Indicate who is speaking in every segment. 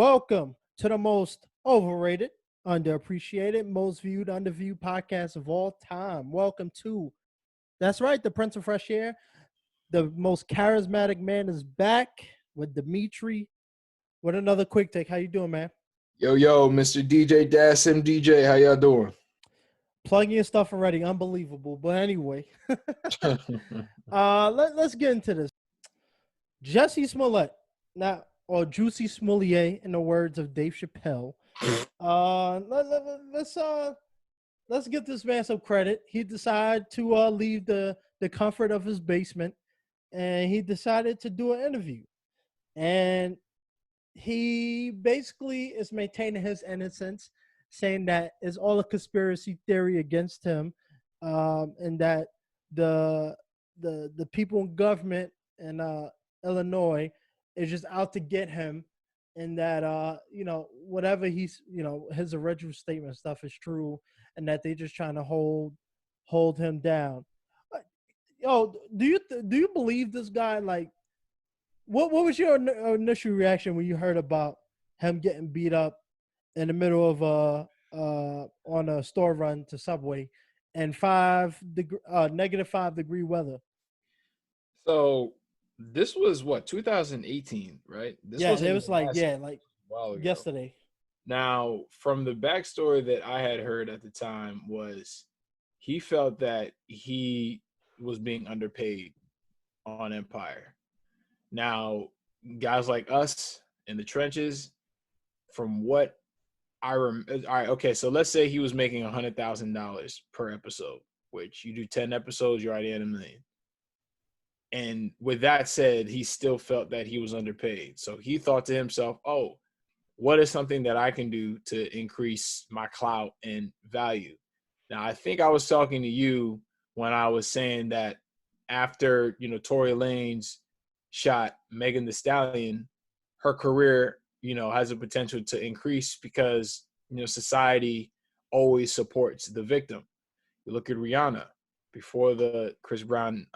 Speaker 1: Welcome to the most overrated, underappreciated, most viewed, underviewed podcast of all time. Welcome to, that's right, the Prince of Fresh Air. The most charismatic man is back with Dimitri with another quick take. How you doing, man?
Speaker 2: Yo, Mr. DJ Das MDJ, how y'all doing?
Speaker 1: Plugging your stuff already, unbelievable. But anyway, let's get into this. Jussie Smollett, now or Juicy Smoo-yay, in the words of Dave Chappelle. Let's give this man some credit. He decided to leave the comfort of his basement, and he decided to do an interview. And he basically is maintaining his innocence, saying that it's all a conspiracy theory against him, and that the people in government in Illinois is just out to get him, and that whatever he's his original statement stuff is true, and that they're just trying to hold him down. Yo, do you believe this guy? Like, what was your initial reaction when you heard about him getting beat up in the middle of on a store run to Subway and -5 degree weather?
Speaker 2: So this was what, 2018, right? This
Speaker 1: Yeah,
Speaker 2: wasn't
Speaker 1: it was
Speaker 2: even
Speaker 1: like
Speaker 2: last
Speaker 1: yeah,
Speaker 2: year,
Speaker 1: like
Speaker 2: a while ago.
Speaker 1: yesterday.
Speaker 2: Now, from the backstory that I had heard at the time was he felt that he was being underpaid on Empire. Now, guys like us in the trenches, from what all right, okay, so let's say he was making $100,000 per episode, which you do 10 episodes, you're already at $1 million. And with that said, he still felt that he was underpaid. So he thought to himself, oh, what is something that I can do to increase my clout and value? Now, I think I was talking to you when I was saying that after, Tory Lanez shot Megan Thee Stallion, her career, has a potential to increase because, society always supports the victim. You look at Rihanna before the Chris Brown,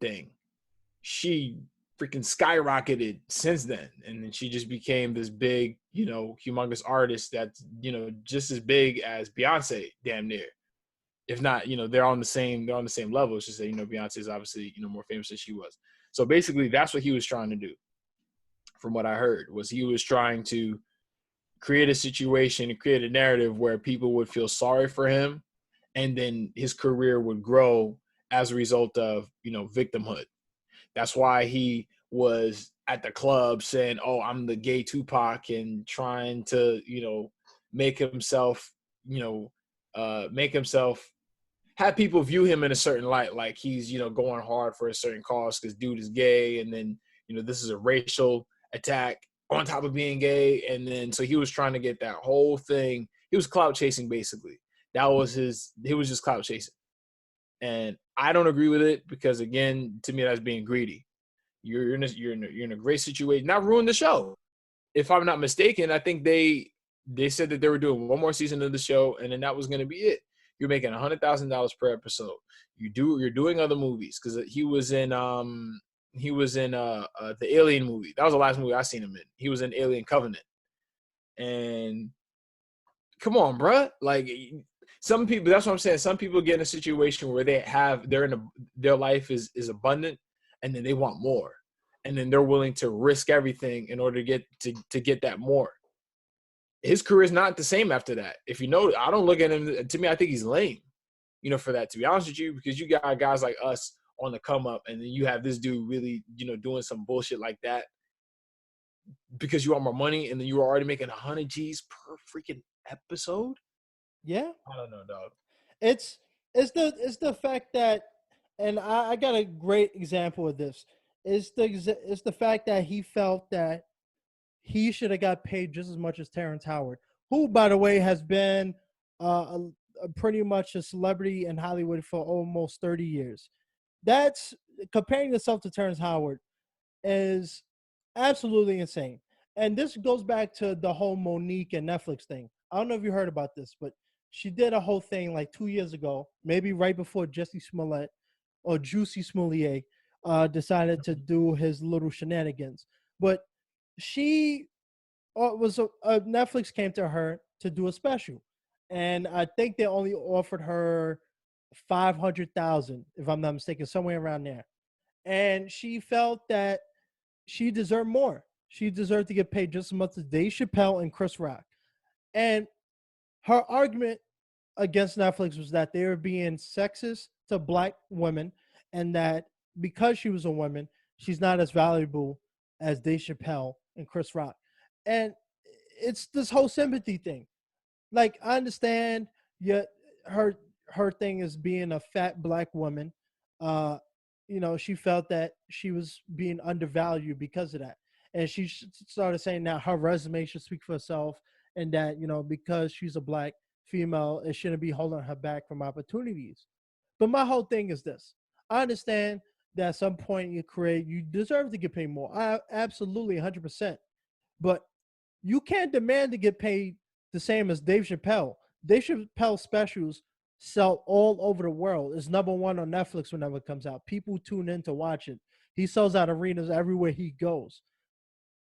Speaker 2: thing. She freaking skyrocketed since then. And then she just became this big, humongous artist that's, just as big as Beyonce, damn near. If not, they're on the same level. It's just that, Beyonce is obviously, more famous than she was. So basically that's what he was trying to do. From what I heard, was he was trying to create a situation and create a narrative where people would feel sorry for him, and then his career would grow as a result of, victimhood. That's why he was at the club saying, oh, I'm the gay Tupac, and trying to, make himself, have people view him in a certain light, like he's, going hard for a certain cause because dude is gay. And then, this is a racial attack on top of being gay. And then, so he was trying to get that whole thing. He was clout chasing, basically. He was just clout chasing. And I don't agree with it because, again, to me, that's being greedy. You're in a great situation. Not ruin the show. If I'm not mistaken, I think they said that they were doing one more season of the show, and then that was going to be it. You're making $100,000 per episode. You're doing other movies because he was in the Alien movie. That was the last movie I seen him in. He was in Alien Covenant. And come on, bruh. Like, some people, that's what I'm saying. Some people get in a situation where their life is abundant, and then they want more, and then they're willing to risk everything in order to get that more. His career is not the same after that. If I don't look at him. To me, I think he's lame. For that, to be honest with you, because you got guys like us on the come up, and then you have this dude really, doing some bullshit like that because you want more money, and then you were already making 100 G's per freaking episode.
Speaker 1: Yeah,
Speaker 2: I don't know, dog.
Speaker 1: it's the fact that, and I got a great example of this. It's the fact that he felt that he should have got paid just as much as Terrence Howard, who, by the way, has been pretty much a celebrity in Hollywood for almost 30 years. That's comparing yourself to Terrence Howard is absolutely insane. And this goes back to the whole Monique and Netflix thing. I don't know if you heard about this, but she did a whole thing like 2 years ago, maybe right before Jussie Smollett or Juicy Smoo-yay decided to do his little shenanigans. But she Netflix came to her to do a special, and I think they only offered her 500,000, if I'm not mistaken, somewhere around there. And she felt that she deserved more. She deserved to get paid just as much as Dave Chappelle and Chris Rock. And her argument against Netflix was that they were being sexist to black women, and that because she was a woman, she's not as valuable as Dave Chappelle and Chris Rock. And it's this whole sympathy thing. Like, I understand, yet her her thing is being a fat black woman. Uh, she felt that she was being undervalued because of that, and she started saying that her resume should speak for itself, and that because she's a black female, it shouldn't be holding her back from opportunities. But my whole thing is this: I understand that at some point in your career you deserve to get paid more. I absolutely 100%. But you can't demand to get paid the same as Dave Chappelle. Dave Chappelle specials sell all over the world. It's number one on Netflix whenever it comes out. People tune in to watch it. He sells out arenas everywhere he goes.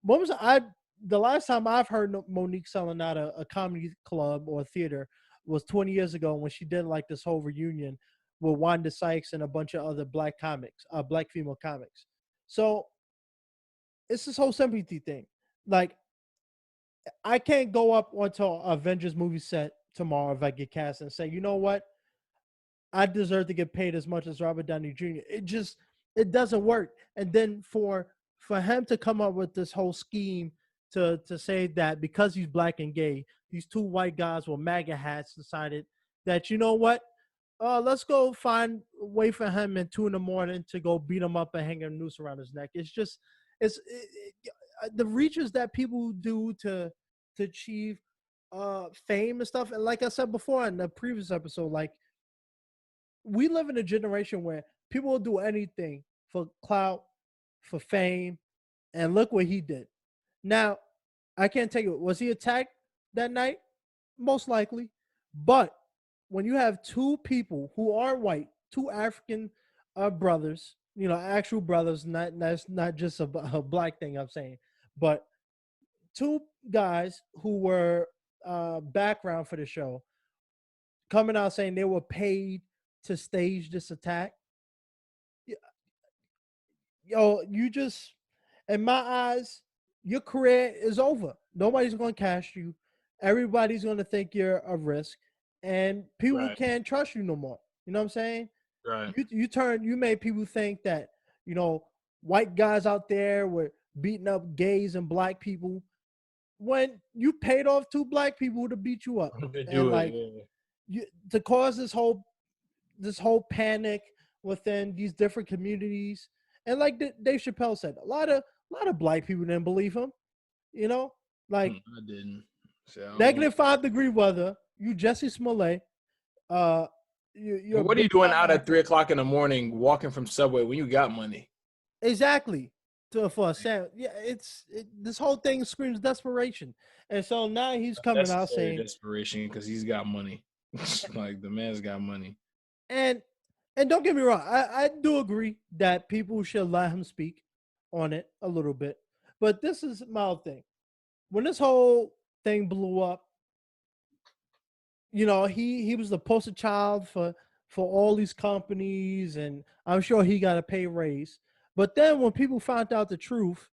Speaker 1: What was I? The last time I've heard Monique selling out a comedy club or a theater was 20 years ago when she did like this whole reunion with Wanda Sykes and a bunch of other black comics, black female comics. So it's this whole sympathy thing. Like, I can't go up onto an Avengers movie set tomorrow if I get cast and say, you know what, I deserve to get paid as much as Robert Downey Jr. It doesn't work. And then for him to come up with this whole scheme to say that because he's black and gay, these two white guys with MAGA hats decided that, you know what, let's go find a way for him at 2 a.m. to go beat him up and hang a noose around his neck. It's just the reaches that people do to achieve fame and stuff. And like I said before in the previous episode, like, we live in a generation where people will do anything for clout, for fame, and look what he did. Now, I can't take it. Was he attacked that night? Most likely. But when you have two people who are white, two African brothers, actual brothers, that's not just a black thing I'm saying, but two guys who were background for the show coming out saying they were paid to stage this attack. Yo, you just, in my eyes, your career is over. Nobody's going to cash you. Everybody's going to think you're a risk, and people
Speaker 2: Right.
Speaker 1: can't trust you no more. You know what I'm saying?
Speaker 2: Right.
Speaker 1: You made people think that white guys out there were beating up gays and black people when you paid off two black people to beat you up,
Speaker 2: To
Speaker 1: and
Speaker 2: do it.
Speaker 1: like,
Speaker 2: Yeah.
Speaker 1: to cause this whole panic within these different communities. And like Dave Chappelle said, a lot of black people didn't believe him. Like,
Speaker 2: I didn't. So I don't know.
Speaker 1: -5 degree weather. You Jussie Smollett. Uh, you're a
Speaker 2: What are
Speaker 1: big
Speaker 2: you doing
Speaker 1: time
Speaker 2: out at
Speaker 1: actor.
Speaker 2: 3 o'clock in the morning walking from Subway when you got money?
Speaker 1: Exactly. For a sound, yeah. This whole thing screams desperation. And so now he's coming out
Speaker 2: Necessary
Speaker 1: saying,
Speaker 2: desperation because he's got money. Like the man's got money.
Speaker 1: and and don't get me wrong, I do agree that people should let him speak on it a little bit. But this is my thing. When this whole thing blew up, he was the poster child for all these companies, and I'm sure he got a pay raise. But then when people found out the truth,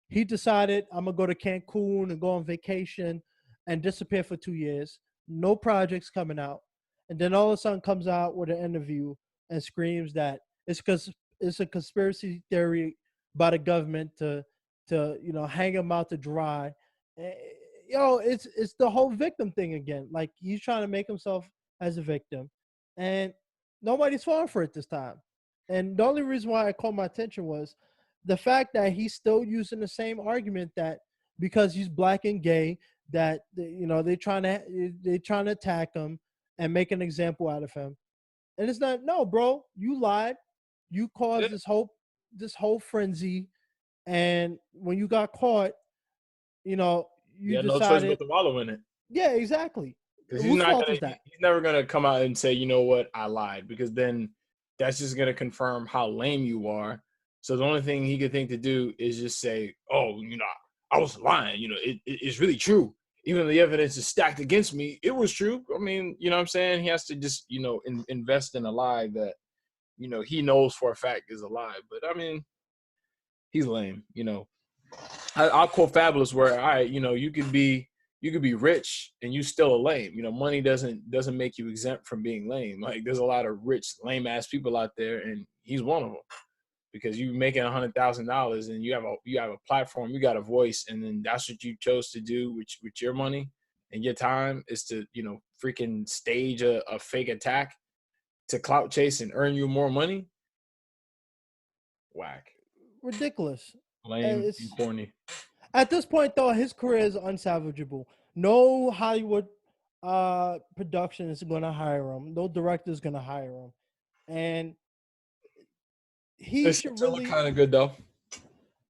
Speaker 1: he decided, I'm gonna go to Cancun and go on vacation and disappear for 2 years. No projects coming out, and then all of a sudden comes out with an interview and screams that it's because it's a conspiracy theory by the government to hang him out to dry. Eh, it's the whole victim thing again. Like, he's trying to make himself as a victim, and nobody's falling for it this time. And the only reason why I called my attention was the fact that he's still using the same argument that because he's black and gay, that they're trying to attack him and make an example out of him. And it's not, no, bro, you lied. You
Speaker 2: Yeah.
Speaker 1: caused this whole frenzy, and when you got caught,
Speaker 2: You
Speaker 1: you
Speaker 2: had no choice but
Speaker 1: decided,
Speaker 2: to wallow in it.
Speaker 1: yeah, exactly.
Speaker 2: Because
Speaker 1: Whose fault is that?
Speaker 2: he's never gonna come out and say, you know what, I lied, because then that's just gonna confirm how lame you are. So the only thing he could think to do is just say, oh, I was lying. It's really true. Even though the evidence is stacked against me, it was true. I mean, you know what I'm saying? He has to just, invest in a lie that, he knows for a fact is a lie. But I mean, he's lame. I'll quote Fabulous where you could be rich and you still a lame. Money doesn't make you exempt from being lame. Like there's a lot of rich, lame ass people out there, and he's one of them. Because you making $100,000 and you have a platform, you got a voice, and then that's what you chose to do with your money and your time is to freaking stage a fake attack to clout chase and earn you more money. Whack.
Speaker 1: Ridiculous.
Speaker 2: Lame and corny.
Speaker 1: At this point, though, his career is unsalvageable. No Hollywood production is going to hire him. No director is going to hire him, and he should really
Speaker 2: kind of good though.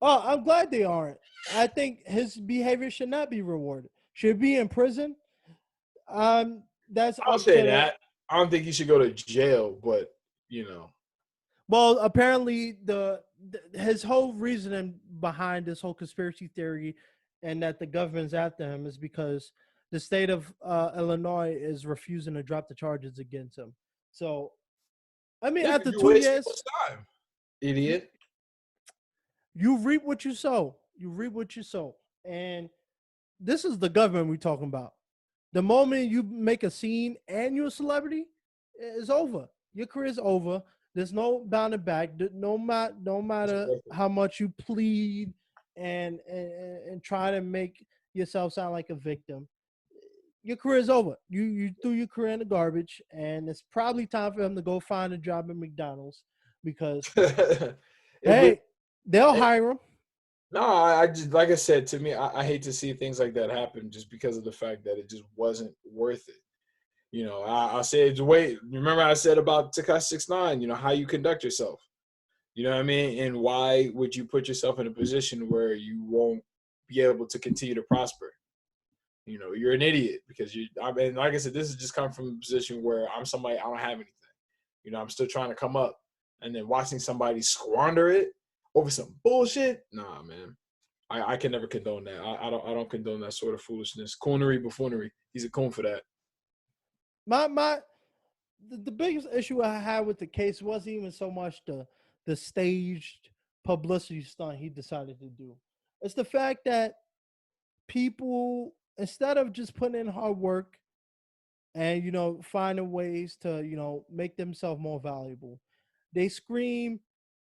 Speaker 1: Oh, I'm glad they aren't. I think his behavior should not be rewarded. Should be in prison. That's
Speaker 2: I'll say that. I don't think he should go to jail, but
Speaker 1: Well, apparently his whole reasoning behind this whole conspiracy theory and that the government's after him is because the state of Illinois is refusing to drop the charges against him. So, I mean, after 2 years,
Speaker 2: time, idiot.
Speaker 1: You reap what you sow. You reap what you sow. And this is the government we're talking about. The moment you make a scene and you're a celebrity, it's over. Your career is over. There's no bounding back. No matter how much you plead and try to make yourself sound like a victim, your career is over. You threw your career in the garbage, and it's probably time for him to go find a job at McDonald's because hey, they'll hire him.
Speaker 2: No, I just, like I said, to me, I hate to see things like that happen just because of the fact that it just wasn't worth it. I said, wait, remember I said about Tekashi 6ix9ine, how you conduct yourself. You know what I mean? And why would you put yourself in a position where you won't be able to continue to prosper? You're an idiot because like I said, this has just come from a position where I'm somebody, I don't have anything. I'm still trying to come up, and then watching somebody squander it over some bullshit. Nah, man. I can never condone that. I don't condone that sort of foolishness. Coonery, buffoonery. He's a coon for that.
Speaker 1: The biggest issue I had with the case wasn't even so much the staged publicity stunt he decided to do. It's the fact that people, instead of just putting in hard work and finding ways to make themselves more valuable, they scream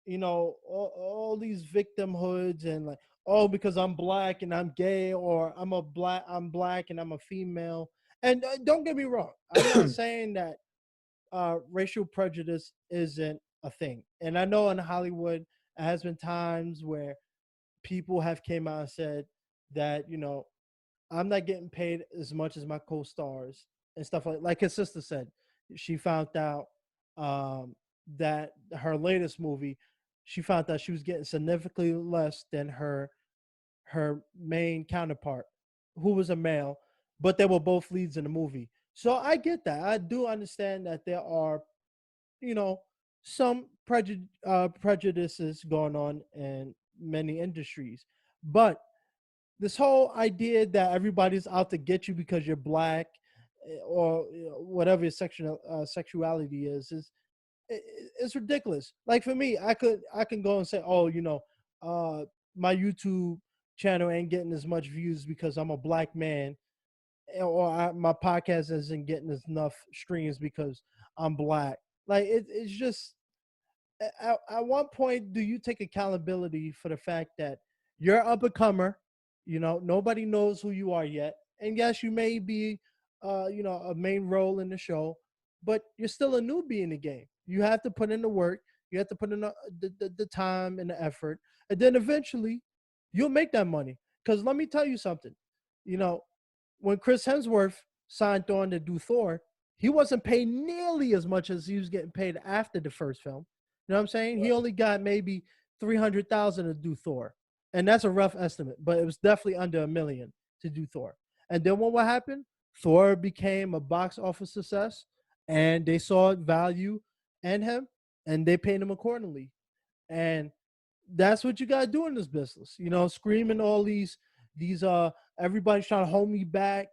Speaker 1: all these victimhoods and like, oh, because I'm black and I'm gay, or I'm black and I'm a female. And don't get me wrong, I'm not saying that racial prejudice isn't a thing. And I know in Hollywood, there has been times where people have came out and said that, I'm not getting paid as much as my co-stars and stuff like his sister said. She found out that her latest movie, she found out she was getting significantly less than her main counterpart, who was a male, but they were both leads in the movie. So I get that. I do understand that there are, some prejudices going on in many industries. But this whole idea that everybody's out to get you because you're black or whatever your sexuality is it's ridiculous. Like for me, I can go and say, oh, my YouTube channel ain't getting as much views because I'm a black man, or my podcast isn't getting enough streams because I'm black. Like it's just at one point, do you take accountability for the fact that you're up and comer? Nobody knows who you are yet, and yes, you may be, a main role in the show, but you're still a newbie in the game. You have to put in the work. You have to put in the time and the effort, and then eventually, you'll make that money. Because let me tell you something, when Chris Hemsworth signed on to do Thor, he wasn't paid nearly as much as he was getting paid after the first film. You know what I'm saying? He only got maybe 300,000 to do Thor, and that's a rough estimate, but it was definitely under $1 million to do Thor. And then what happened? Thor became a box office success, and they saw value in him, and they paid him accordingly. And that's what you gotta do in this business. Screaming all these, These everybody's trying to hold me back.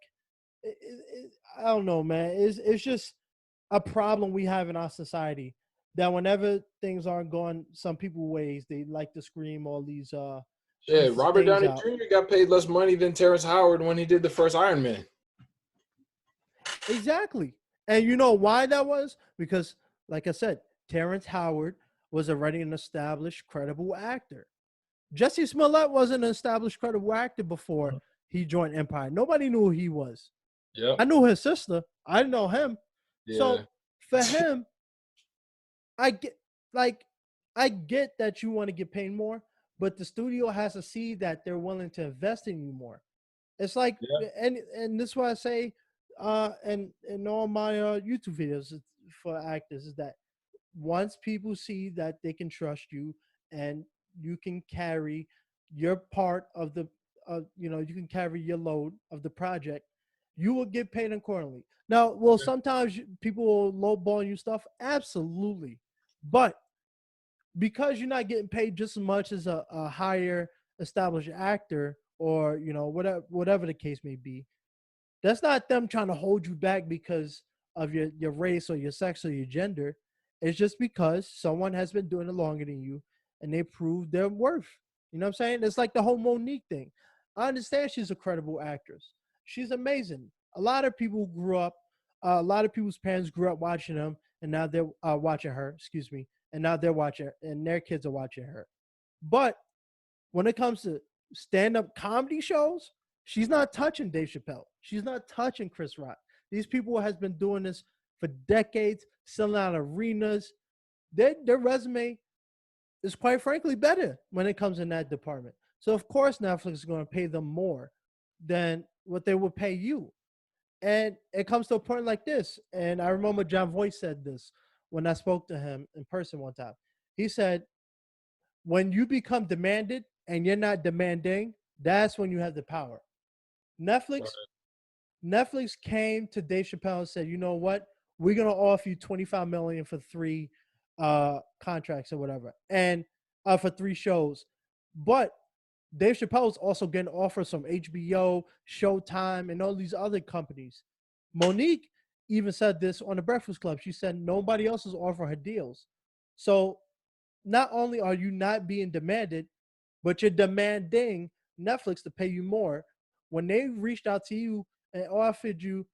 Speaker 1: I don't know, man. It's just a problem we have in our society that whenever things aren't going some people ways, they like to scream all
Speaker 2: Yeah,
Speaker 1: these
Speaker 2: Robert
Speaker 1: things
Speaker 2: Downey
Speaker 1: out.
Speaker 2: Jr. got paid less money than Terrence Howard when he did the first Iron Man.
Speaker 1: Exactly. And you know why that was? Because, like I said, Terrence Howard was already an established, credible actor. Jussie Smollett wasn't an established, credible actor before he joined Empire. Nobody knew who he was.
Speaker 2: Yep.
Speaker 1: I knew his sister. I didn't know him.
Speaker 2: Yeah.
Speaker 1: So for him, I get like I get that you want to get paid more, but the studio has to see that they're willing to invest in you more. It's like,
Speaker 2: Yeah.
Speaker 1: and this is why I say, and in all my YouTube videos for actors is that once people see that they can trust you and you can carry your part of the, you can carry your load of the project, you will get paid accordingly. Now, well, sometimes people will lowball you stuff, absolutely, but because you're not getting paid just as much as a higher established actor or whatever the case may be, that's not them trying to hold you back because of your race or your sex or your gender. It's just because someone has been doing it longer than you and they proved their worth. You know what I'm saying? It's like the whole Monique thing. I understand she's a credible actress. She's amazing. A lot of people grew up, a lot of people's parents grew up watching them, and now they're watching her, excuse me, and now they're watching, and their kids are watching her. But when it comes to stand-up comedy shows, she's not touching Dave Chappelle. She's not touching Chris Rock. These people has been doing this for decades, selling out arenas. Their resume is quite frankly better when it comes in that department. So of course Netflix is going to pay them more than what they would pay you. And it comes to a point like this. And I remember John Voight said this when I spoke to him in person one time. He said, when you become demanded and you're not demanding, that's when you have the power. Netflix,
Speaker 2: Right.
Speaker 1: Netflix came to Dave Chappelle and said, you know what? We're gonna offer you 25 million for 3 contracts or whatever, and for 3 shows. But Dave Chappelle is also getting offers from HBO, Showtime, and all these other companies. Monique even said this on the Breakfast Club. She said nobody else is offering her deals. So not only are you not being demanded, but you're demanding Netflix to pay you more when they reached out to you and offered you,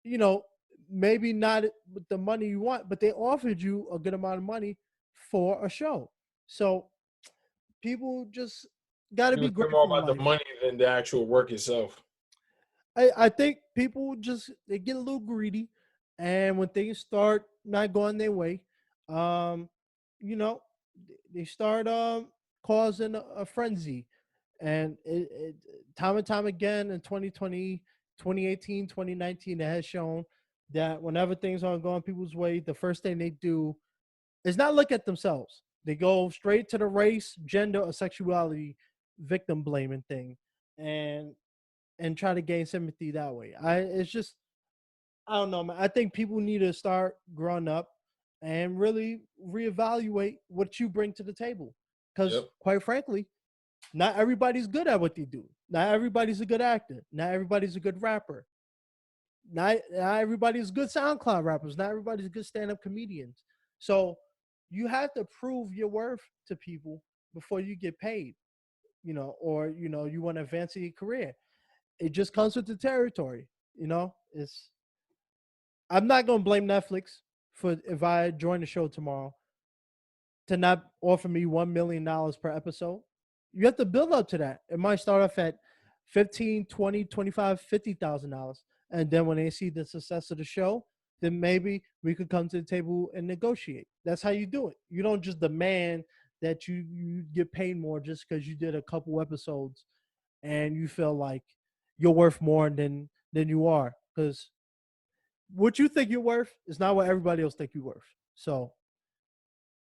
Speaker 1: you know, maybe not with the money you want, but they offered you a good amount of money for a show. So people just got to
Speaker 2: You
Speaker 1: be
Speaker 2: care more
Speaker 1: grateful in
Speaker 2: about the
Speaker 1: life.
Speaker 2: money than the actual work itself.
Speaker 1: I think people just they get a little greedy, and when things start not going their way, um, you know, they start causing a frenzy, and time and time again in 2020, 2018, 2019, it has shown that whenever things aren't going people's way, the first thing they do is not look at themselves. They go straight to the race, gender, or sexuality victim blaming thing, and try to gain sympathy that way. It's just I don't know, man. I think people need to start growing up and really reevaluate what you bring to the table. Because
Speaker 2: Yep.
Speaker 1: quite frankly, not everybody's good at what they do. Not everybody's a good actor. Not everybody's a good rapper. Not everybody's good SoundCloud rappers. Not everybody's good stand-up comedians. So you have to prove your worth to people before you get paid, or you want to advance in your career. It just comes with the territory. It's I'm not gonna blame Netflix for if I join the show tomorrow to not offer me $1 million per episode. You have to build up to that. It might start off at 15, 20, 25, $50,000. And then when they see the success of the show, then maybe we could come to the table and negotiate. That's how you do it. You don't just demand that you get paid more just because you did a couple episodes and you feel like you're worth more than you are. Because what you think you're worth is not what everybody else think you're worth. So,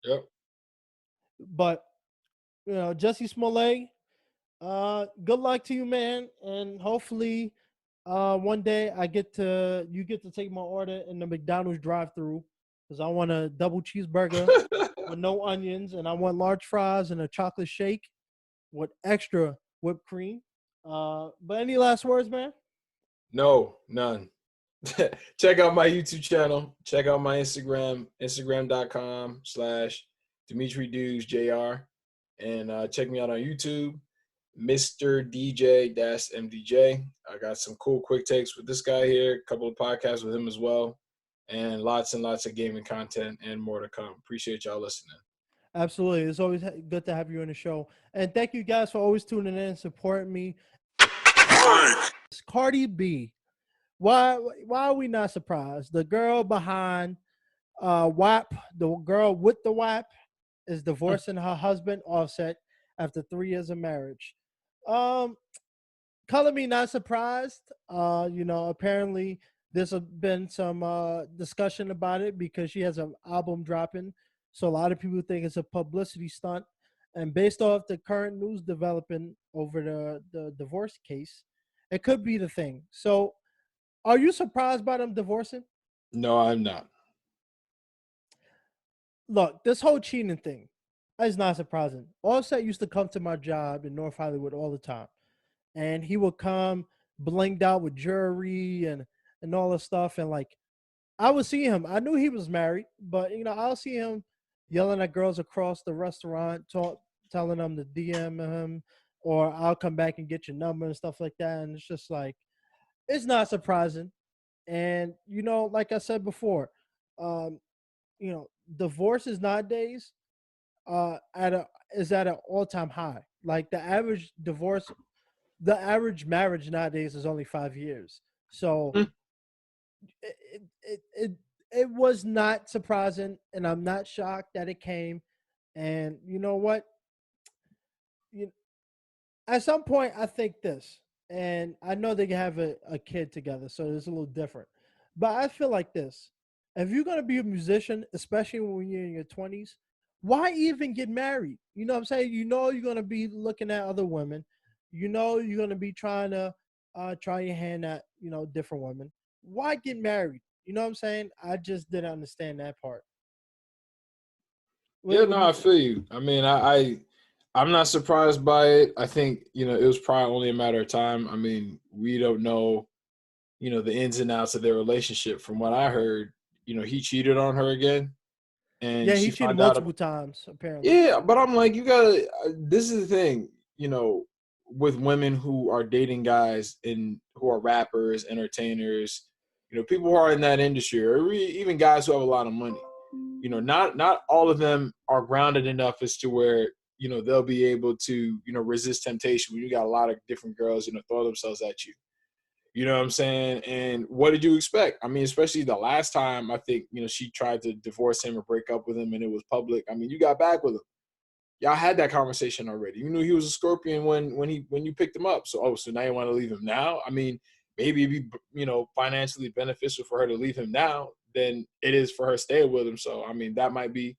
Speaker 2: Yep.
Speaker 1: but Jussie Smollett, good luck to you, man, and hopefully, one day you get to take my order in the McDonald's drive-through because I want a double cheeseburger with no onions, and I want large fries and a chocolate shake with extra whipped cream. But any last words, man?
Speaker 2: No, none. Check out my YouTube channel. Check out my Instagram, instagram.com/DimitriDudesJR. And check me out on YouTube, Mr. DJ-MDJ. I got some cool quick takes with this guy here, a couple of podcasts with him as well, and lots of gaming content and more to come. Appreciate y'all listening.
Speaker 1: Absolutely. It's always good to have you on the show. And thank you guys for always tuning in and supporting me. Cardi B. Why are we not surprised? The girl behind WAP, the girl with the WAP, is divorcing her husband Offset after 3 years of marriage. Um, Color me not surprised. Apparently there's been some discussion about it because she has an album dropping. So a lot of people think it's a publicity stunt. And based off the current news developing over the divorce case, it could be the thing. So are you surprised by them divorcing?
Speaker 2: No, I'm not.
Speaker 1: Look, this whole cheating thing is not surprising. Offset used to come to my job in North Hollywood all the time, and he would come blinged out with jewelry and all this stuff. And like, I would see him. I knew he was married, but I'll see him yelling at girls across the restaurant, telling them to DM him, or I'll come back and get your number and stuff like that. And it's just like, it's not surprising. And like I said before, um, divorces nowadays at a is at an all-time high. Like the average marriage nowadays is only 5 years. So it was not surprising, and I'm not shocked that it came. And you know what? You, at some point, I think this, and I know they have a kid together, so it's a little different. But I feel like this: if you're gonna be a musician, especially when you're in your 20s, why even get married? You know what I'm saying? You know you're gonna be looking at other women. You know you're gonna be trying to try your hand at different women. Why get married? You know what I'm saying? I just didn't understand that part.
Speaker 2: Yeah,
Speaker 1: What
Speaker 2: no,
Speaker 1: do you
Speaker 2: I
Speaker 1: think?
Speaker 2: feel you. I mean, I'm not surprised by it. I think, it was probably only a matter of time. I mean, we don't know, the ins and outs of their relationship. From what I heard, he cheated on her again, and
Speaker 1: Yeah, he
Speaker 2: she
Speaker 1: cheated
Speaker 2: found out.
Speaker 1: multiple times apparently.
Speaker 2: Yeah, but I'm like, you gotta. This is the thing, with women who are dating guys and who are rappers, entertainers, people who are in that industry, or even guys who have a lot of money. Not all of them are grounded enough as to where they'll be able to resist temptation when you got a lot of different girls throw themselves at you. You know what I'm saying? And what did you expect? I mean, especially the last time I think she tried to divorce him or break up with him, and it was public. I mean, you got back with him. Y'all had that conversation already. You knew he was a scorpion when you picked him up. So now you want to leave him now? I mean, maybe it'd be financially beneficial for her to leave him now than it is for her to stay with him. So I mean, that might be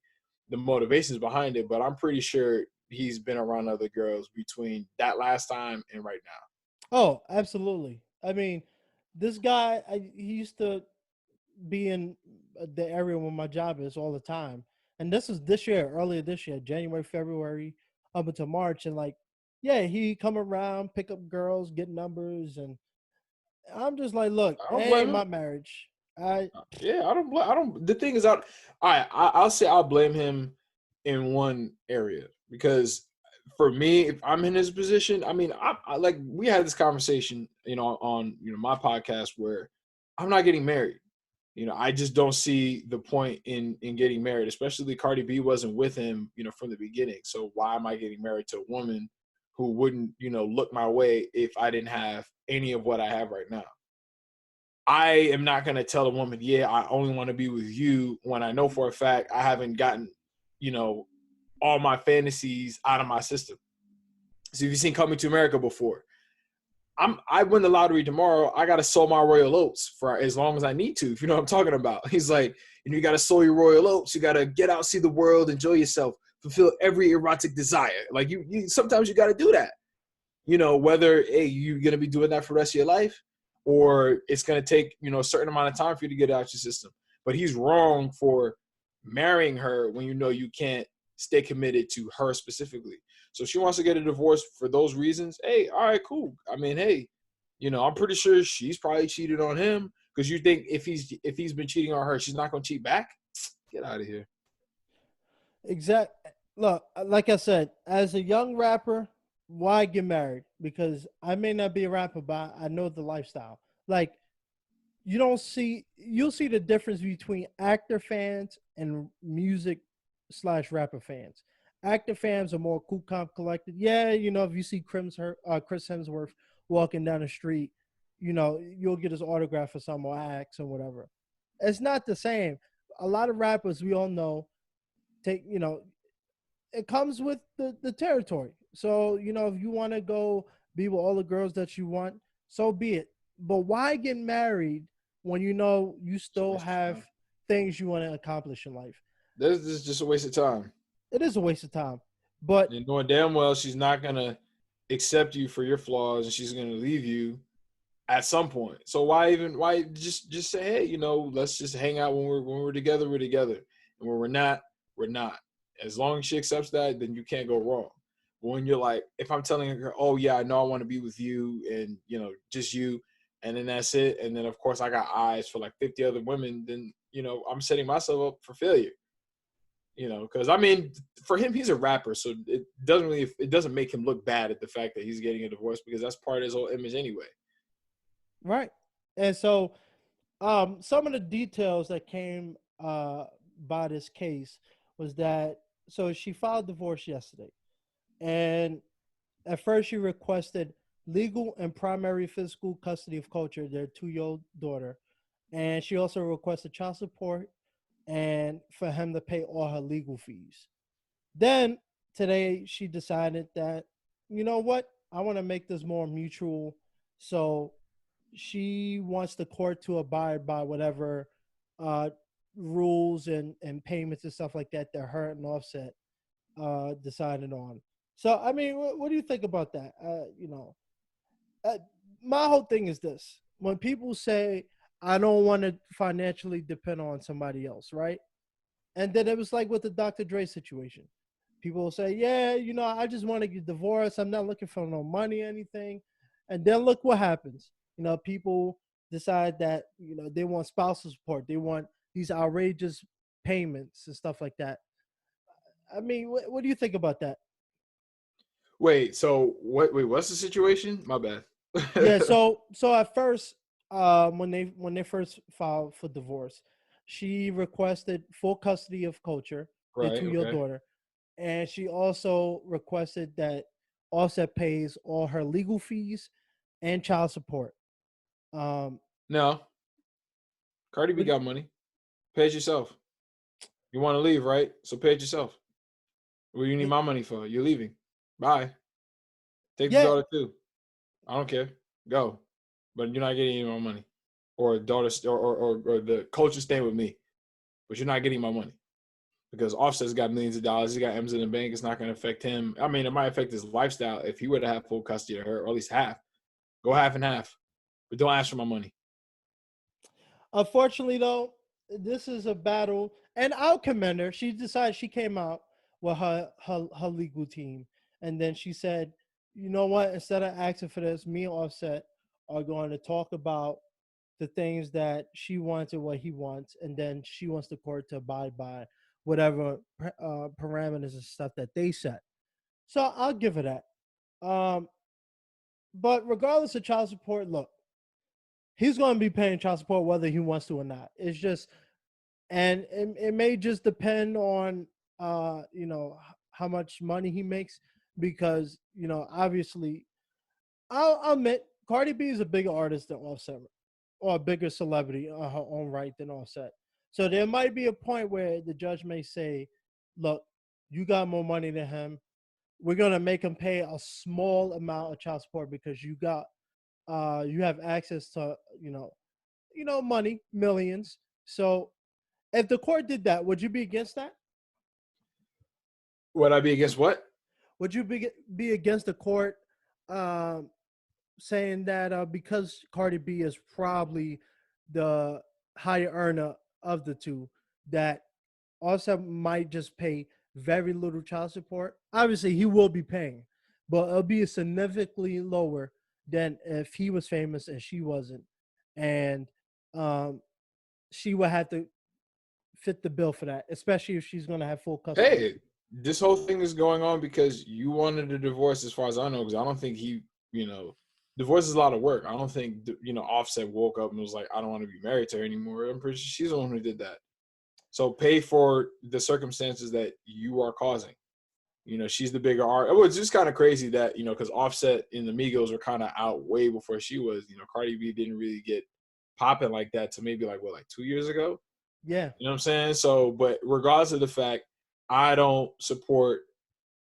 Speaker 2: the motivations behind it. But I'm pretty sure he's been around other girls between that last time and right now.
Speaker 1: Oh, absolutely. I mean, this guy, he used to be in the area where my job is all the time. And this was this year, earlier this year, January, February, up until March. And like, yeah, he come around, pick up girls, get numbers. And I'm just like, look,
Speaker 2: I
Speaker 1: it
Speaker 2: don't
Speaker 1: ain't
Speaker 2: blame
Speaker 1: my
Speaker 2: him.
Speaker 1: marriage. I
Speaker 2: Yeah, I don't. I don't. The thing is, I'll say I'll blame him in one area because for me, if I'm in his position, I mean, I like we had this conversation, on my podcast where I'm not getting married. I just don't see the point in getting married, especially Cardi B wasn't with him, from the beginning. So why am I getting married to a woman who wouldn't, look my way if I didn't have any of what I have right now? I am not going to tell a woman, yeah, I only want to be with you when I know for a fact I haven't gotten, you know, all my fantasies out of my system. So if you've seen Coming to America before, I win the lottery tomorrow. I gotta sow my royal oats for as long as I need to. If you know what I'm talking about. He's like, you gotta sow your royal oats. You gotta get out, see the world, enjoy yourself, fulfill every erotic desire. Like you sometimes you gotta do that. Whether you're gonna be doing that for the rest of your life, or it's gonna take a certain amount of time for you to get out your system. But he's wrong for marrying her when you can't stay committed to her specifically. So if she wants to get a divorce for those reasons, hey, all right, cool. I mean, hey, I'm pretty sure she's probably cheated on him, because you think if he's been cheating on her, she's not gonna cheat back. Get out of here.
Speaker 1: Exact. Look, like I said, as a young rapper, why get married? Because I may not be a rapper, but I know the lifestyle. Like, you'll see the difference between actor fans and music/rapper fans. Actor fans are more cool, calm, collected. Yeah, if you see Chris Hemsworth walking down the street, you'll get his autograph or some or axe or whatever. It's not the same. A lot of rappers we all know take, it comes with the territory. So, if you want to go be with all the girls that you want, so be it. But why get married when you still have things you want to accomplish in life?
Speaker 2: This is just a waste of time.
Speaker 1: It is a waste of time. But
Speaker 2: and knowing damn well she's not gonna accept you for your flaws, and she's gonna leave you at some point. So why just say, hey, let's just hang out when we're together, we're together. And when we're not, we're not. As long as she accepts that, then you can't go wrong. But when you're like, if I'm telling her, oh yeah, I know I want to be with you, and just you, and then that's it, and then of course I got eyes for like 50 other women, then I'm setting myself up for failure. Because I mean, for him, he's a rapper, so it doesn't make him look bad at the fact that he's getting a divorce, because that's part of his whole image anyway.
Speaker 1: right. And so some of the details that came by this case was that, so she filed divorce yesterday, and at first she requested legal and primary physical custody of Culture, their 2-year-old daughter, and she also requested child support and for him to pay all her legal fees. Then today she decided that, you know what, I want to make this more mutual. So she wants the court to abide by whatever uh, rules and payments and stuff like that that her and Offset decided on. So I mean, what do you think about that? Uh, my whole thing is this: when people say, "I don't want to financially depend on somebody else," right? And then it was like with the Dr. Dre situation. People will say, "Yeah, I just want to get divorced. I'm not looking for no money or anything." And then look what happens. People decide that they want spousal support. They want these outrageous payments and stuff like that. I mean, what do you think about that?
Speaker 2: Wait, so what's the situation? My bad.
Speaker 1: Yeah, so at first, when they first filed for divorce, she requested full custody of Culture, their
Speaker 2: Right,
Speaker 1: 2-year
Speaker 2: okay.
Speaker 1: daughter, and she also requested that Offset pays all her legal fees and child support. Um,
Speaker 2: No, Cardi B
Speaker 1: but
Speaker 2: got money. Pay it yourself. You want to leave, right? So pay it yourself. What do you need my money for? You're leaving. Bye. Take the
Speaker 1: yeah,
Speaker 2: daughter too. I don't care. Go. But you're not getting any more money. Or daughter or the Culture staying with me. But you're not getting my money. Because Offset's got millions of dollars. He's got M's in the bank. It's not going to affect him. I mean, it might affect his lifestyle if he were to have full custody of her, or at least half. Go half and half. But don't ask for my money.
Speaker 1: unfortunately though, this is a battle, and I'll commend her. She decided, she came out with her legal team, and then she said, "You know what? Instead of asking for this, me and Offset are going to talk about the things that she wants and what he wants, and then she wants the court to abide by whatever parameters and stuff that they set." So I'll give her that. But regardless of child support, look, he's going to be paying child support whether he wants to or not. It's just, and it may just depend on, how much money he makes, because obviously, I'll admit Cardi B is a bigger artist than Offset, or a bigger celebrity on her own right than Offset. So there might be a point where the judge may say, "Look, you got more money than him. We're gonna make him pay a small amount of child support because you have access to money, millions." So if the court did that, would you be against that?
Speaker 2: Would I be against what?
Speaker 1: Would you be against the court um, saying that because Cardi B is probably the higher earner of the two, that Offset might just pay very little child support. Obviously, he will be paying, but it'll be significantly lower than if he was famous and she wasn't, and um, she would have to fit the bill for that, especially if she's going to have full custody.
Speaker 2: Hey, this whole thing is going on because you wanted a divorce, as far as I know, because I don't think he, divorce is a lot of work. I don't think, Offset woke up and was like, I don't want to be married to her anymore. I'm pretty sure she's the one who did that. So pay for the circumstances that you are causing. She's the bigger art. It was just kind of crazy that, because Offset and the Migos were kind of out way before she was. Cardi B didn't really get popping like that to maybe like 2 years ago.
Speaker 1: Yeah.
Speaker 2: You know what I'm saying? So, but regardless of the fact, I don't support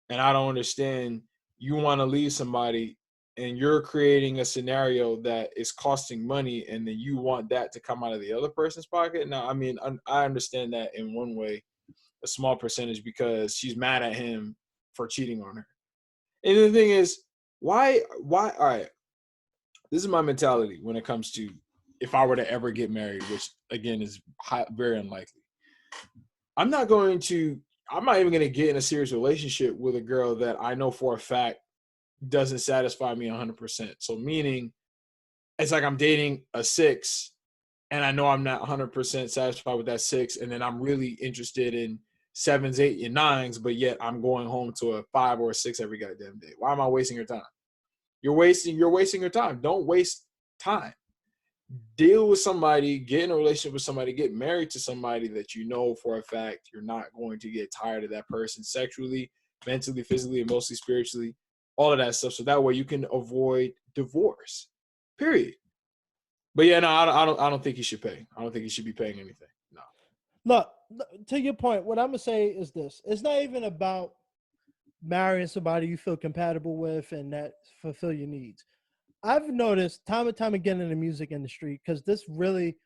Speaker 2: and I don't understand you want to leave somebody and you're creating a scenario that is costing money and then you want that to come out of the other person's pocket. Now, I mean, I understand that in one way, a small percentage, because she's mad at him for cheating on her. And the thing is, why, all right, this is my mentality when it comes to if I were to ever get married, which again is very unlikely. I'm not even going to get in a serious relationship with a girl that I know for a fact doesn't satisfy me 100%. So meaning it's like I'm dating a 6 and I know I'm not 100% satisfied with that 6. And then I'm really interested in 7s, 8, and 9s, but yet I'm going home to a 5 or a 6 every goddamn day. Why am I wasting your time? You're wasting your time. Don't waste time. Deal with somebody, get in a relationship with somebody, get married to somebody that you know for a fact you're not going to get tired of that person sexually, mentally, physically, emotionally, spiritually, all of that stuff. So that way you can avoid divorce. Period. But yeah, no, I don't think he should pay. I don't think he should be paying anything. No.
Speaker 1: Look, to your point, what I'm gonna say is this: it's not even about marrying somebody you feel compatible with and that fulfill your needs. I've noticed time and time again in the music industry, because this really,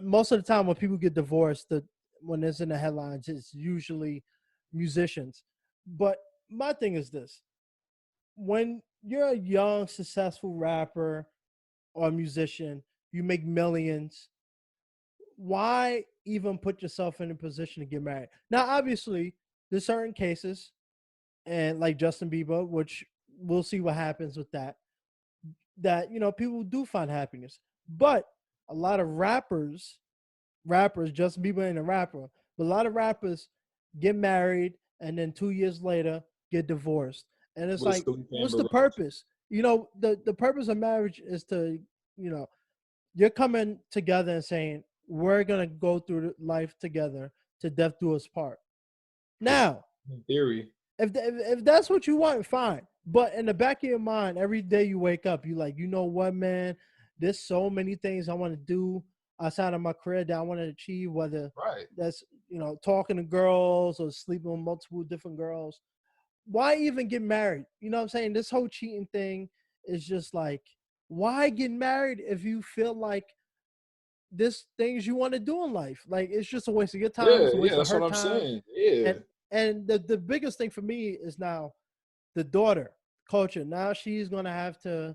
Speaker 1: most of the time when people get divorced, when it's in the headlines, it's usually musicians. But my thing is this: when you're a young, successful rapper or musician, you make millions. Why even put yourself in a position to get married? Now, obviously, there's certain cases, and like Justin Bieber, which we'll see what happens with that. That people do find happiness, but a lot of rappers, Justin Bieber ain't a rapper, but a lot of rappers get married and then 2 years later get divorced, and it's like, what's the purpose? The purpose of marriage is to, you know, you're coming together and saying we're gonna go through life together to death do us part. Now,
Speaker 2: in theory,
Speaker 1: if that's what you want, fine. But in the back of your mind, every day you wake up, you like, you know what, man? There's so many things I want to do outside of my career that I want to achieve, whether
Speaker 2: right.
Speaker 1: that's talking to girls or sleeping with multiple different girls. Why even get married? You know what I'm saying? This whole cheating thing is just like, why get married if you feel like there's things you want to do in life? Like, it's just a waste of your time.
Speaker 2: Yeah,
Speaker 1: It's a
Speaker 2: yeah,
Speaker 1: waste of
Speaker 2: that's
Speaker 1: her
Speaker 2: what I'm
Speaker 1: time.
Speaker 2: saying. Yeah.
Speaker 1: And the biggest thing for me is now the daughter culture. Now she's gonna have to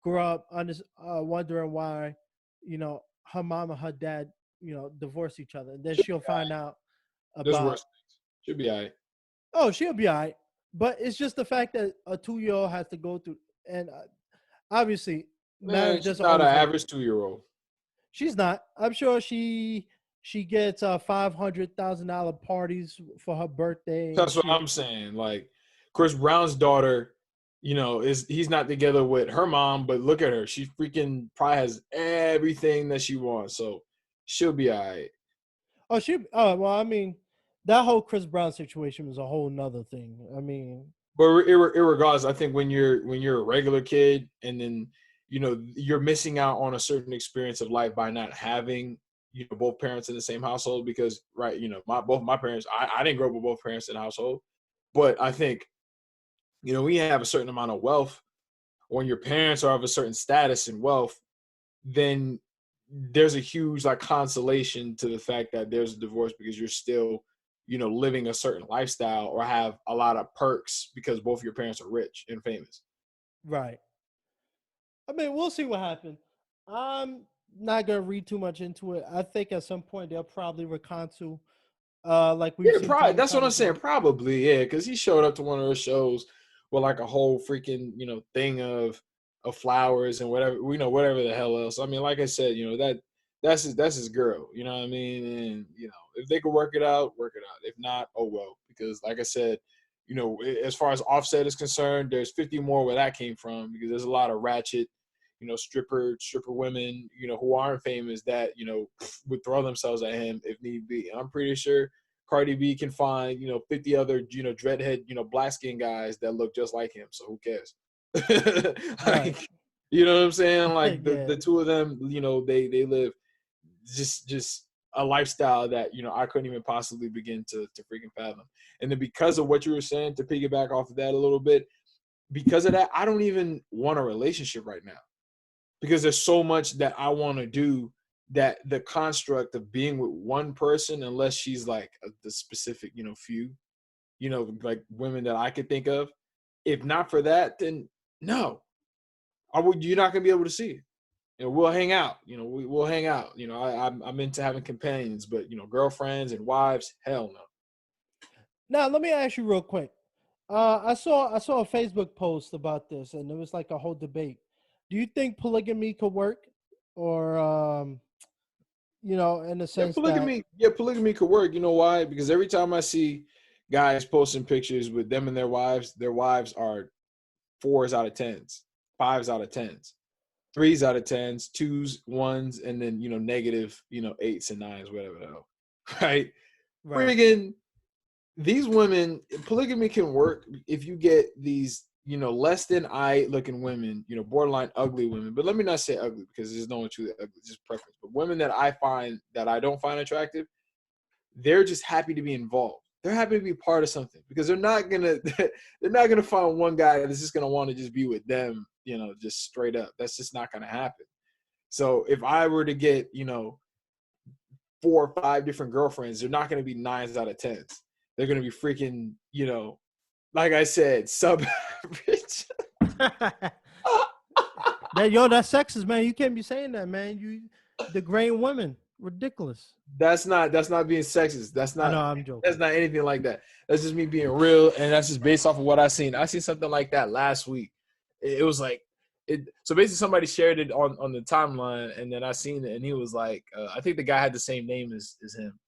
Speaker 1: grow up wondering why, her mom and her dad, divorced each other, and then
Speaker 2: Should
Speaker 1: she'll
Speaker 2: be all
Speaker 1: find
Speaker 2: right.
Speaker 1: out
Speaker 2: There's
Speaker 1: about,
Speaker 2: worse things. Should be all right.
Speaker 1: oh, she'll be all right. But it's just the fact that a 2-year-old has to go through, and obviously
Speaker 2: Man,
Speaker 1: marriage
Speaker 2: she's
Speaker 1: doesn't
Speaker 2: not an
Speaker 1: always work.
Speaker 2: average 2-year-old.
Speaker 1: She's not. I'm sure she gets $500,000 parties for her birthday, and
Speaker 2: That's what
Speaker 1: she,
Speaker 2: I'm saying. Like Chris Brown's daughter, he's not together with her mom, but look at her. She freaking probably has everything that she wants. So she'll be all right.
Speaker 1: well, I mean, that whole Chris Brown situation was a whole nother thing. I mean,
Speaker 2: But irregardless, I think when you're a regular kid and then you're missing out on a certain experience of life by not having both parents in the same household, because right, both my parents, I didn't grow up with both parents in the household, but I think when you have a certain amount of wealth, when your parents are of a certain status and wealth, then there's a huge like consolation to the fact that there's a divorce, because you're still living a certain lifestyle or have a lot of perks because both your parents are rich and famous.
Speaker 1: right. I mean, we'll see what happens. I'm not gonna read too much into it. I think at some point they'll probably reconcile. like we've
Speaker 2: Yeah,
Speaker 1: seen
Speaker 2: probably.
Speaker 1: time and
Speaker 2: That's what
Speaker 1: time
Speaker 2: I'm saying.
Speaker 1: again.
Speaker 2: Probably, yeah, because he showed up to one of those shows with like a whole freaking thing of flowers and whatever whatever the hell else. I mean, like I said, that's his girl. You know what I mean? And if they could work it out, work it out. If not, oh well. Because like I said, as far as Offset is concerned, there's 50 more where that came from because there's a lot of ratchet, stripper women, who aren't famous that would throw themselves at him if need be. And I'm pretty sure Cardi B can find 50 other dreadhead black skin guys that look just like him. So who cares?
Speaker 1: Right.
Speaker 2: Like, you know what I'm saying? Like the
Speaker 1: Yeah.
Speaker 2: the two of them, they live just a lifestyle that I couldn't even possibly begin to freaking fathom. And then because of what you were saying, to piggyback off of that a little bit, because of that, I don't even want a relationship right now because there's so much that I want to do that the construct of being with one person, unless she's like the specific, few, like women that I could think of, if not for that, then no, you're not gonna be able to see it. We'll hang out. We'll hang out. I'm into having companions, but girlfriends and wives, hell no.
Speaker 1: Now let me ask you real quick. I saw a Facebook post about this, and it was like a whole debate. Do you think polygamy could work, or in the
Speaker 2: Yeah,
Speaker 1: sense that
Speaker 2: polygamy could work. You know why? Because every time I see guys posting pictures with them and their wives are fours out of tens, fives out of tens, threes out of tens, twos, ones, and then negative, eights and nines, whatever the hell. Right?
Speaker 1: right,
Speaker 2: Friggin' these women, polygamy can work if you get these, less than I looking women, borderline ugly women. But let me not say ugly because there's no one truly ugly, just preference. But women that I don't find attractive, they're just happy to be involved. They're happy to be part of something because they're not gonna find one guy that's just gonna want to just be with them, just straight up. That's just not gonna happen. So if I were to get, 4 or 5 different girlfriends, they're not gonna be nines out of tens. They're gonna be freaking, like I said, sub average.
Speaker 1: that's sexist, man. You can't be saying that, man. You degrading women, ridiculous.
Speaker 2: That's not being sexist. That's
Speaker 1: I know,
Speaker 2: not
Speaker 1: I'm joking.
Speaker 2: that's not anything like that. That's just me being real, and that's just based off of what I seen. I seen something like that last week. It was like so basically somebody shared it on the timeline, and then I seen it, and he was like, I think the guy had the same name as him,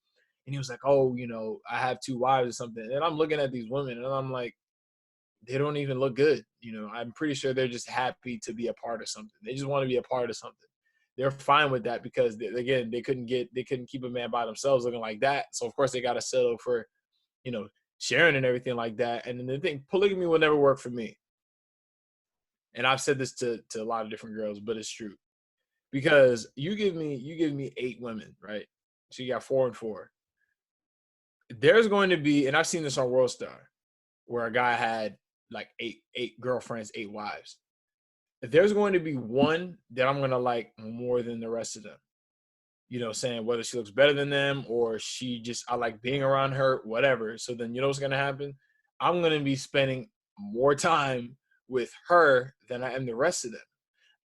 Speaker 2: and he was like, oh, I have 2 wives or something, and I'm looking at these women, and I'm like, they don't even look good. I'm pretty sure they're just happy to be a part of something. They just want to be a part of something. They're fine with that because again, they couldn't keep a man by themselves looking like that. So of course they got to settle for, sharing and everything like that. And then the thing, polygamy will never work for me. And I've said this to a lot of different girls, but it's true because you give me 8 women, right? So you got 4 and 4. There's going to be, and I've seen this on World Star, where a guy had like eight girlfriends, 8 wives. There's going to be one that I'm going to like more than the rest of them. Saying whether she looks better than them or I like being around her, whatever. So then what's going to happen? I'm going to be spending more time with her than I am the rest of them.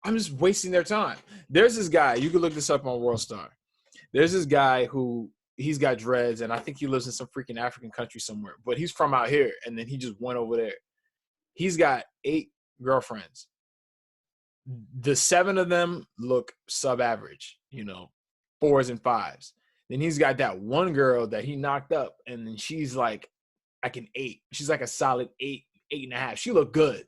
Speaker 2: I'm just wasting their time. There's this guy, you can look this up on World Star. There's this guy who he's got dreads, and I think he lives in some freaking African country somewhere, but he's from out here, and then he just went over there. He's got 8 girlfriends. The 7 of them look sub-average, fours and fives. Then he's got that one girl that he knocked up, and then she's like an 8. She's like a solid 8, 8.5. She looked good.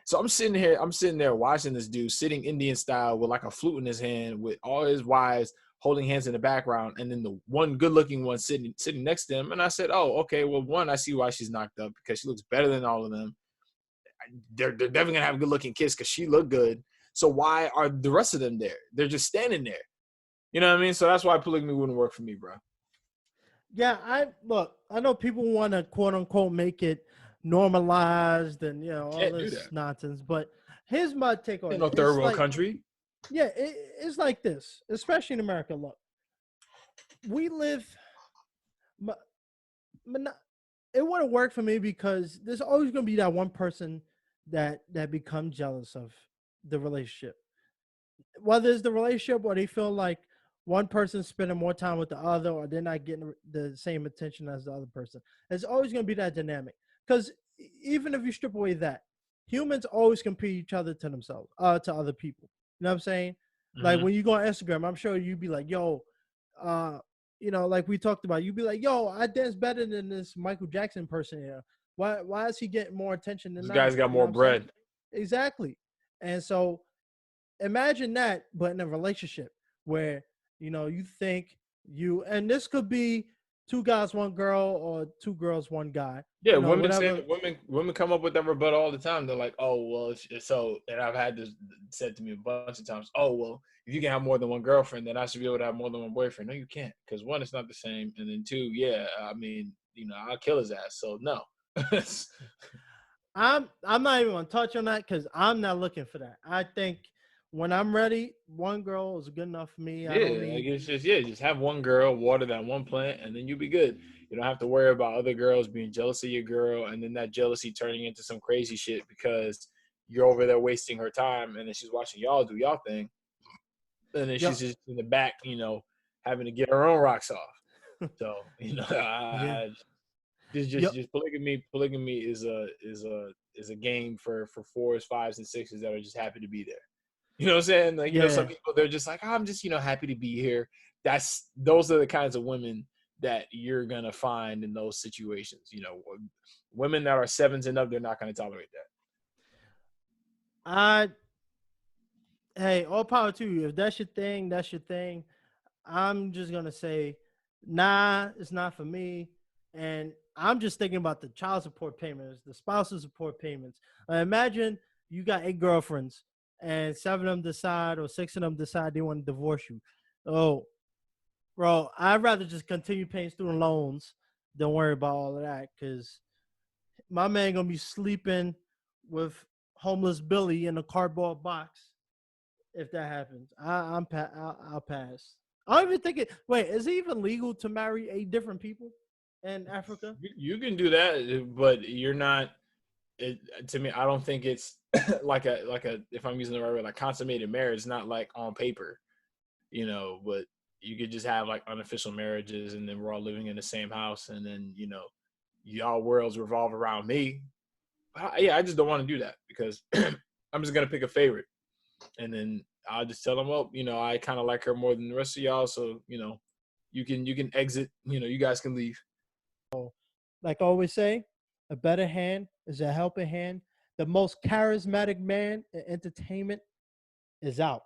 Speaker 2: So I'm sitting there watching this dude sitting Indian style with like a flute in his hand with all his wives holding hands in the background, and then the one good-looking one sitting next to him. And I said, oh, okay, well, one, I see why she's knocked up because she looks better than all of them. They're definitely gonna have a good-looking kiss because she looked good. So why are the rest of them there? They're just standing there. You know what I mean? So that's why polygamy wouldn't work for me, bro.
Speaker 1: Yeah, I know people want to quote unquote make it normalized and all
Speaker 2: Can't do
Speaker 1: this
Speaker 2: that.
Speaker 1: nonsense, but here's my take on
Speaker 2: Ain't
Speaker 1: it.
Speaker 2: no third
Speaker 1: It's
Speaker 2: world
Speaker 1: like,
Speaker 2: country.
Speaker 1: yeah, it's like this, especially in America. Look, we live, but it wouldn't work for me because there's always going to be that one person that becomes jealous of the relationship, whether it's the relationship or they feel like, one person spending more time with the other, or they're not getting the same attention as the other person. There's always going to be that dynamic. Because even if you strip away that, humans always compare each other to themselves, to other people. You know what I'm saying? Like
Speaker 2: Mm-hmm.
Speaker 1: when you go on Instagram, I'm sure you'd be like, yo, uh, like we talked about, you'd be like, yo, I dance better than this Michael Jackson person here. Why is he getting more attention than
Speaker 2: This
Speaker 1: I
Speaker 2: guy's
Speaker 1: am?
Speaker 2: got
Speaker 1: You know
Speaker 2: more
Speaker 1: what I'm saying?
Speaker 2: bread.
Speaker 1: Exactly. And so imagine that, but in a relationship where you think and this could be two guys, one girl, or two girls, one guy.
Speaker 2: Yeah, women say
Speaker 1: Whatever.
Speaker 2: women come up with that rebuttal all the time. They're like, "Oh well," so and I've had this said to me a bunch of times. Oh well, if you can have more than one girlfriend, then I should be able to have more than one boyfriend. No, you can't, because one, it's not the same, and then two, yeah, I mean, I'll kill his ass. So no.
Speaker 1: I'm not even gonna touch on that because I'm not looking for that. I think when I'm ready, one girl is good enough for me. I
Speaker 2: Yeah,
Speaker 1: don't
Speaker 2: like
Speaker 1: need.
Speaker 2: it's just have one girl, water that one plant, and then you'll be good. You don't have to worry about other girls being jealous of your girl, and then that jealousy turning into some crazy shit because you're over there wasting her time, and then she's watching y'all do y'all thing, and then
Speaker 1: Yo,
Speaker 2: she's just in the back, having to get her own rocks off. So
Speaker 1: yeah.
Speaker 2: just
Speaker 1: Yo,
Speaker 2: just polygamy is a game for fours, fives, and sixes that are just happy to be there. You know what I'm saying? Like, some
Speaker 1: yeah.
Speaker 2: people, they're just like, I'm just, happy to be here. Those are the kinds of women that you're gonna find in those situations. Women that are sevens and up, they're not gonna tolerate that.
Speaker 1: I Hey, all power to you. If that's your thing, that's your thing. I'm just gonna say, nah, it's not for me. And I'm just thinking about the child support payments, the spousal support payments. Imagine you got 8 girlfriends, and 7 of them decide, or 6 of them decide they want to divorce you. Oh, bro, I'd rather just continue paying student loans than worry about all of that, because my man gonna be sleeping with homeless Billy in a cardboard box if that happens. I'll pass. I don't even think it. Wait, is it even legal to marry 8 different people in Africa?
Speaker 2: You can do that, but you're not. To me, I don't think it's like a if I'm using the right word, like consummated marriage, not like on paper, but you could just have like unofficial marriages, and then we're all living in the same house, and then y'all worlds revolve around me. Yeah, I just don't want to do that because I'm just gonna pick a favorite, and then I'll just tell them, well, I kind of like her more than the rest of y'all, so you can exit. You guys can leave.
Speaker 1: Like I always say, a better hand is a helping hand. The most charismatic man in entertainment is out.